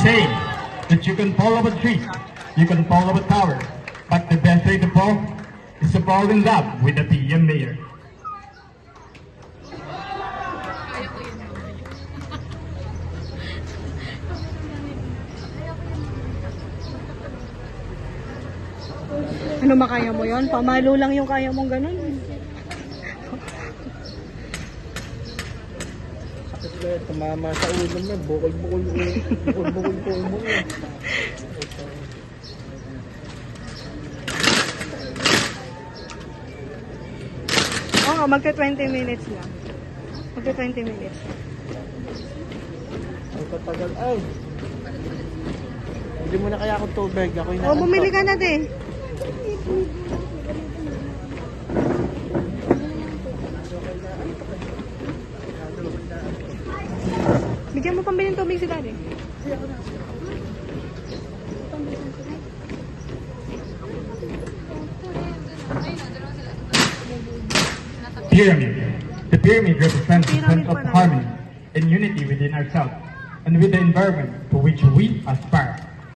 saying that you can fall off a tree, you can fall off a tower, but the best way to fall is to fall in love with the PM mayor. Ano makaya mo yon? Pamalo lang yung kaya mong ganun. Tumama sa ulo mo, bukol-bukol po mo. Oo, magka 20 minutes lang. Magka 20 minutes. Ang tatagal. Ay! Hindi mo na kaya akong tubig. Ako O, bumili ka na din. Bigyan mo pambili ng tubig si daddy. Pyramid. The pyramid represents the sense of harmony and unity within ourselves and with the environment to which we aspire.